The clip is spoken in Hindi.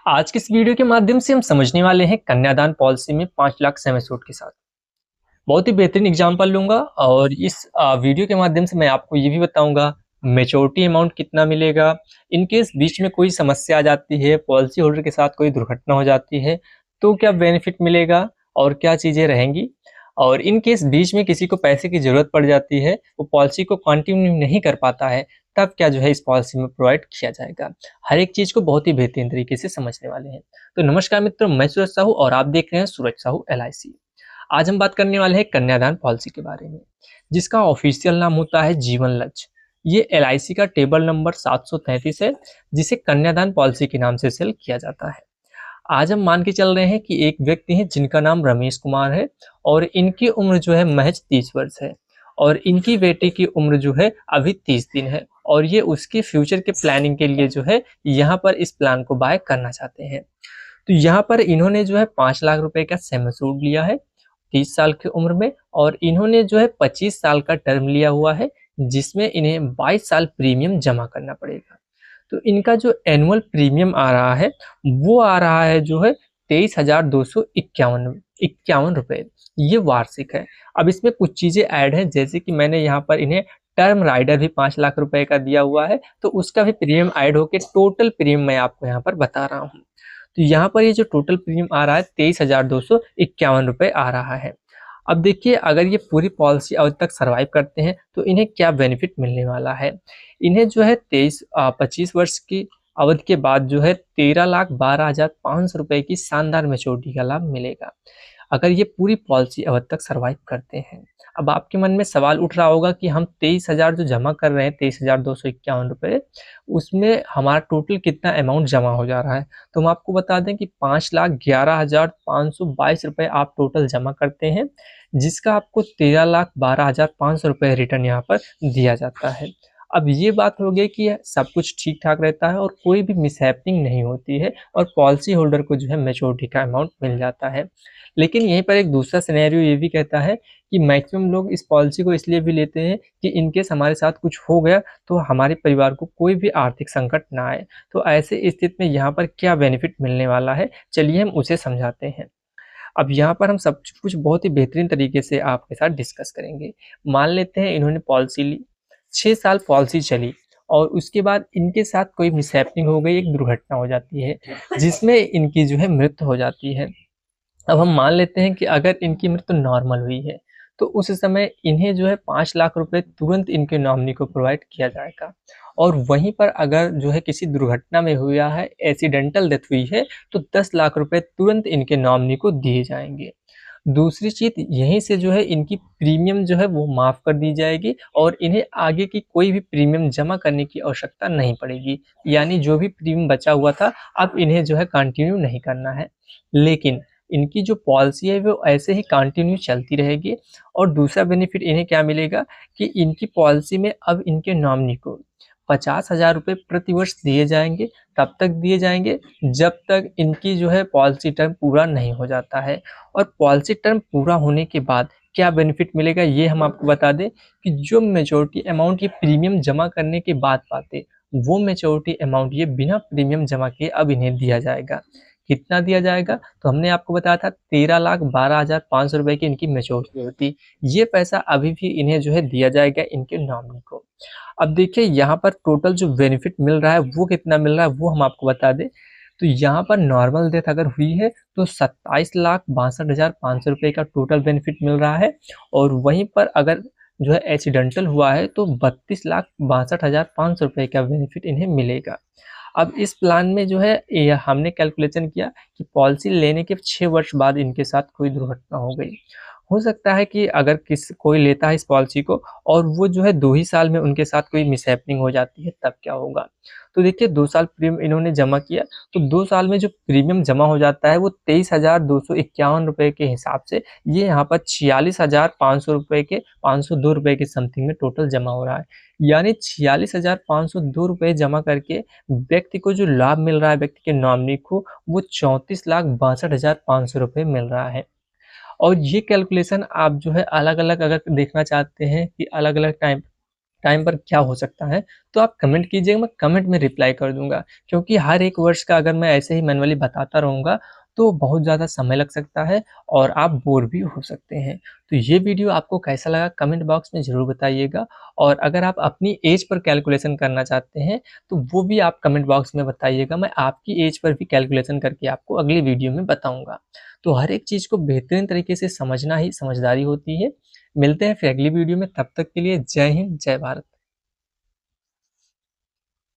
आज के इस वीडियो के माध्यम से हम समझने वाले हैं कन्यादान पॉलिसी में 5 लाख सेम एश्योर्ड के साथ। बहुत ही बेहतरीन एग्जांपल लूँगा और इस वीडियो के माध्यम से मैं आपको ये भी बताऊँगा मैच्योरिटी अमाउंट कितना मिलेगा। इन केस बीच में कोई समस्या आ जाती है, पॉलिसी होल्डर के साथ कोई दुर्घटना हो जाती है, तो क्या बेनिफिट मिलेगा और क्या चीज़ें रहेंगी। और इन केस बीच में किसी को पैसे की ज़रूरत पड़ जाती है, वो पॉलिसी को कंटिन्यू नहीं कर पाता है, तब क्या जो है इस पॉलिसी में प्रोवाइड किया जाएगा। हर एक चीज़ को बहुत ही बेहतरीन तरीके से समझने वाले हैं। तो नमस्कार मित्रों, मैं सूरज साहू और आप देख रहे हैं सूरज साहू एलआईसी। आज हम बात करने वाले हैं कन्यादान पॉलिसी के बारे में, जिसका ऑफिशियल नाम होता है जीवन लक्ष्य। ये एलआईसी का टेबल नंबर 733 है, जिसे कन्यादान पॉलिसी के नाम से सेल किया जाता है। आज हम मान के चल रहे हैं कि एक व्यक्ति है जिनका नाम रमेश कुमार है और इनकी उम्र जो है महज 30 वर्ष है और इनकी बेटी की उम्र जो है अभी 30 दिन है और ये उसके फ्यूचर के प्लानिंग के लिए जो है यहाँ पर इस प्लान को बाय करना चाहते हैं। तो यहाँ पर इन्होंने जो है 5 लाख रुपए का सम एश्योर्ड लिया है 30 साल की उम्र में और इन्होंने जो है 25 साल का टर्म लिया हुआ है, जिसमें इन्हें 22 साल प्रीमियम जमा करना पड़ेगा। तो इनका जो एनुअल प्रीमियम आ रहा है वो आ रहा है जो है 23,251 रुपए। ये वार्षिक है। अब इसमें कुछ चीजें ऐड हैं, जैसे कि मैंने यहाँ पर इन्हें टर्म राइडर भी 5 लाख रुपए का दिया हुआ है, तो उसका भी प्रीमियम ऐड होके टोटल प्रीमियम मैं आपको यहाँ पर बता रहा हूँ। तो यहाँ पर ये जो टोटल प्रीमियम आ रहा है 23,251 रुपए आ रहा है। अब देखिए, अगर ये पूरी पॉलिसी अवधि तक सर्वाइव करते हैं तो इन्हें क्या बेनिफिट मिलने वाला है। इन्हें जो है 25 वर्ष की अवधि के बाद जो है 13,12,500 रुपए की शानदार मैच्योरिटी का लाभ मिलेगा, अगर ये पूरी पॉलिसी अवधि तक सर्वाइव करते हैं। अब आपके मन में सवाल उठ रहा होगा कि हम 23,000 जो जमा कर रहे हैं 23,251 रुपए, उसमें हमारा टोटल कितना अमाउंट जमा हो जा रहा है। तो हम आपको बता दें कि 5,11,522 रुपए आप टोटल जमा करते हैं, जिसका आपको 13,12,500 रुपए रिटर्न यहाँ पर दिया जाता है। अब ये बात हो गई कि सब कुछ ठीक ठाक रहता है और कोई भी मिसहैपनिंग नहीं होती है और पॉलिसी होल्डर को जो है मैच्योरिटी का अमाउंट मिल जाता है। लेकिन यहीं पर एक दूसरा सिनेरियो ये भी कहता है कि मैक्सिमम लोग इस पॉलिसी को इसलिए भी लेते हैं कि इन केस हमारे साथ कुछ हो गया तो हमारे परिवार को कोई भी आर्थिक संकट ना आए। तो ऐसे स्थिति में यहाँ पर क्या बेनिफिट मिलने वाला है, चलिए हम उसे समझाते हैं। अब यहाँ पर हम सब कुछ बहुत ही बेहतरीन तरीके से आपके साथ डिस्कस करेंगे। मान लेते हैं इन्होंने पॉलिसी ली, 6 साल पॉलिसी चली और उसके बाद इनके साथ कोई मिसहैपनिंग हो गई, एक दुर्घटना हो जाती है जिसमें इनकी जो है मृत्यु हो जाती है। अब हम मान लेते हैं कि अगर इनकी मृत्यु नॉर्मल हुई है, तो उस समय इन्हें जो है 5 लाख रुपए तुरंत इनके नॉमिनी को प्रोवाइड किया जाएगा। और वहीं पर अगर जो है किसी दुर्घटना में हुआ है, एक्सीडेंटल डेथ हुई है, तो 10 लाख रुपए तुरंत इनके नॉमिनी को दिए जाएंगे। दूसरी चीज़, यहीं से जो है इनकी प्रीमियम जो है वो माफ़ कर दी जाएगी और इन्हें आगे की कोई भी प्रीमियम जमा करने की आवश्यकता नहीं पड़ेगी। यानी जो भी प्रीमियम बचा हुआ था, अब इन्हें जो है कंटिन्यू नहीं करना है। लेकिन इनकी जो पॉलिसी है वो ऐसे ही कंटिन्यू चलती रहेगी। और दूसरा बेनिफिट इन्हें क्या मिलेगा कि इनकी पॉलिसी में अब इनके नॉमिनी को 50,000 रुपये प्रतिवर्ष दिए जाएंगे। तब तक दिए जाएंगे जब तक इनकी जो है पॉलिसी टर्म पूरा नहीं हो जाता है। और पॉलिसी टर्म पूरा होने के बाद क्या बेनिफिट मिलेगा ये हम आपको बता दें कि जो मेच्योरिटी अमाउंट ये प्रीमियम जमा करने के बाद पाते, वो मेच्योरिटी अमाउंट ये बिना प्रीमियम जमा किए अब इन्हें दिया जाएगा। कितना दिया जाएगा, तो हमने आपको बताया था 13,12,500 रुपए की इनकी मेच्योरिटी होती। ये पैसा अभी भी इन्हें जो है दिया जाएगा इनके नॉमिनी को। अब देखिए, यहाँ पर टोटल जो बेनिफिट मिल रहा है वो कितना मिल रहा है वो हम आपको बता दें। तो यहाँ पर नॉर्मल डेथ अगर हुई है तो 27,62,500 रुपए का टोटल बेनिफिट मिल रहा है। और वहीं पर अगर जो है एक्सीडेंटल हुआ है तो 32,62,500 रुपए का बेनिफिट इन्हें मिलेगा। अब इस प्लान में जो है ये हमने कैलकुलेशन किया कि पॉलिसी लेने के 6 वर्ष बाद इनके साथ कोई दुर्घटना हो गई। हो सकता है कि अगर कोई लेता है इस पॉलिसी को और वो जो है 2 ही साल में उनके साथ कोई मिसहैपनिंग हो जाती है, तब क्या होगा। तो देखिए, 2 साल प्रीमियम इन्होंने जमा किया, तो 2 साल में जो प्रीमियम जमा हो जाता है वो 23,251 रुपए के हिसाब से ये यहाँ पर 46,500 रुपए के 502 रुपए के समथिंग में टोटल जमा हो रहा है। यानी 46,502 रुपए जमा करके व्यक्ति को जो लाभ मिल रहा है, व्यक्ति के नॉमिनी को, वो 34,62,500 रुपए मिल रहा है। और ये कैलकुलेशन आप जो है अलग-अलग अगर देखना चाहते हैं कि अलग-अलग टाइम टाइम पर क्या हो सकता है, तो आप कमेंट कीजिएगा, मैं कमेंट में रिप्लाई कर दूँगा। क्योंकि हर 1 वर्ष का अगर मैं ऐसे ही मैनुअली बताता रहूँगा, तो बहुत ज़्यादा समय लग सकता है और आप बोर भी हो सकते हैं। तो ये वीडियो आपको कैसा लगा कमेंट बॉक्स में ज़रूर बताइएगा और अगर आप अपनी एज पर कैलकुलेशन करना चाहते हैं, तो वो भी आप कमेंट बॉक्स में बताइएगा। मैं आपकी एज पर भी कैलकुलेशन करके आपको अगली वीडियो में बताऊँगा। तो हर एक चीज़ को बेहतरीन तरीके से समझना ही समझदारी होती है। मिलते हैं फिर अगली वीडियो में, तब तक के लिए जय हिंद, जय भारत।